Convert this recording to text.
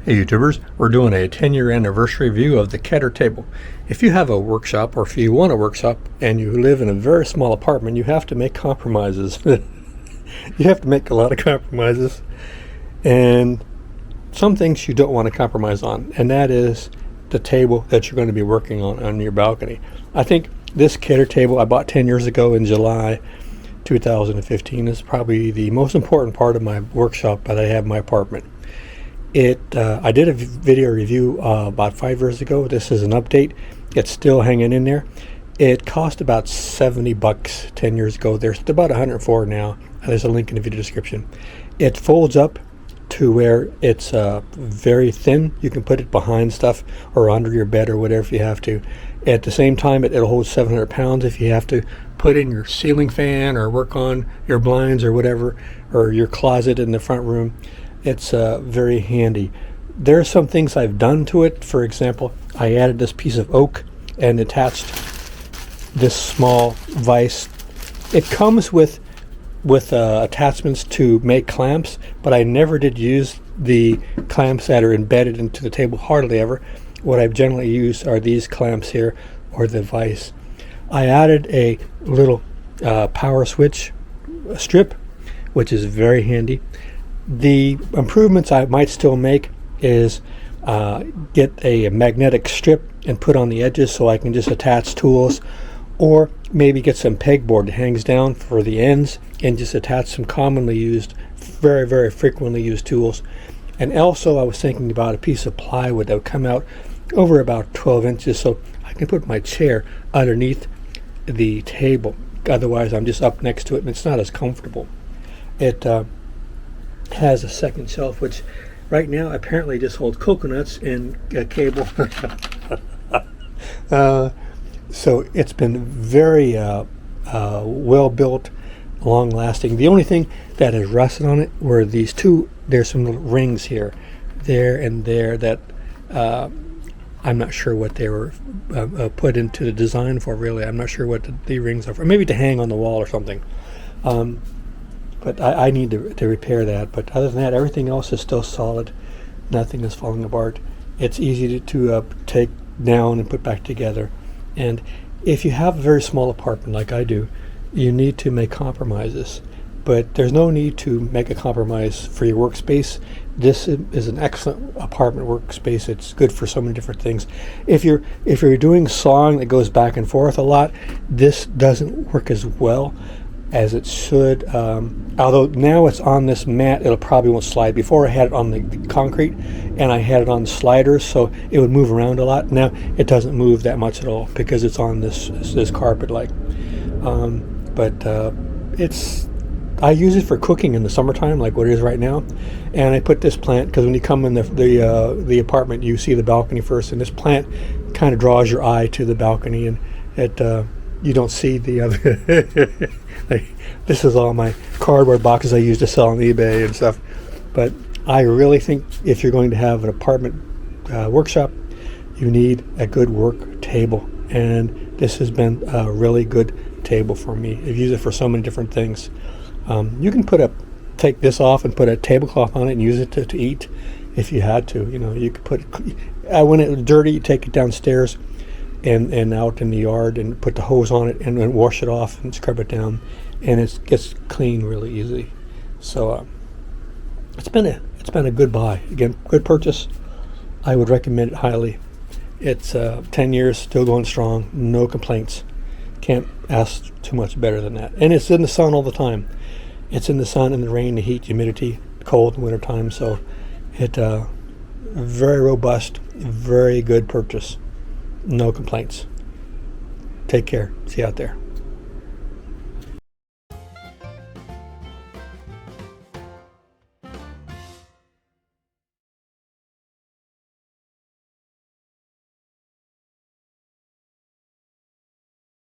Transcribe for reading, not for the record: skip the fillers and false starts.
Hey YouTubers, we're doing a 10-year anniversary review of the Keter table. If you have a workshop, or if you want a workshop and you live in a very small apartment, you have to make compromises. You have to make a lot of compromises, and some things you don't want to compromise on, and that is the table that you're going to be working on your balcony. I think this Keter table I bought 10 years ago in July 2015 is probably the most important part of my workshop that I have in my apartment. I did a video review about 5 years ago. This is an update. It's still hanging in there. It cost about $70 10 years ago. There's about 104 now. There's a link in the video description. It folds up to where it's very thin. You can put it behind stuff or under your bed or whatever if you have to. At the same time, it'll hold 700 pounds if you have to put in your ceiling fan or work on your blinds or whatever, or your closet in the front room. It's very handy. There are some things I've done to it. For example, I added this piece of oak and attached this small vise. It comes with attachments to make clamps, but I never did use the clamps that are embedded into the table, hardly ever. What I've generally used are these clamps here, or the vise. I added a little power switch strip, which is very handy. The improvements I might still make is get a magnetic strip and put on the edges so I can just attach tools, or maybe get some pegboard that hangs down for the ends and just attach some commonly used, very, very frequently used tools. And also I was thinking about a piece of plywood that would come out over about 12 inches so I can put my chair underneath the table. Otherwise I'm just up next to it and it's not as comfortable. It has a second shelf, which right now apparently just holds coconuts and cable. So it's been very well built, long lasting. The only thing that has rusted on it were these two. There's some little rings here, there and there, that I'm not sure what they were put into the design for, really. I'm not sure what the rings are for. Maybe to hang on the wall or something. But I need to repair that. But other than that, everything else is still solid. Nothing is falling apart. It's easy to take down and put back together. And if you have a very small apartment like I do, you need to make compromises. But there's no need to make a compromise for your workspace. This is an excellent apartment workspace. It's good for so many different things. If you're doing sawing that goes back and forth a lot, this doesn't work as well as it should. Although now it's on this mat, it'll probably won't slide. Before I had it on the concrete and I had it on sliders, so it would move around a lot. Now it doesn't move that much at all because it's on this carpet like. I use it for cooking in the summertime, like what it is right now. And I put this plant, because when you come in the apartment, you see the balcony first, and this plant kind of draws your eye to the balcony, and it you don't see the other. This is all my cardboard boxes I use to sell on eBay and stuff. But I really think if you're going to have an apartment workshop, you need a good work table, and this has been a really good table for me. I've used it for so many different things. You can take this off and put a tablecloth on it and use it to eat if you had to. You know, you could put when it was dirty, you take it downstairs and out in the yard and put the hose on it and wash it off and scrub it down, and it gets clean really easy. So it's been a good buy. Again, good purchase. I would recommend it highly. It's 10 years, still going strong, no complaints. Can't ask too much better than that. And it's in the sun all the time. It's in the sun and the rain, the heat, humidity, cold in wintertime. So it very robust, very good purchase. No complaints. Take care. See you out there.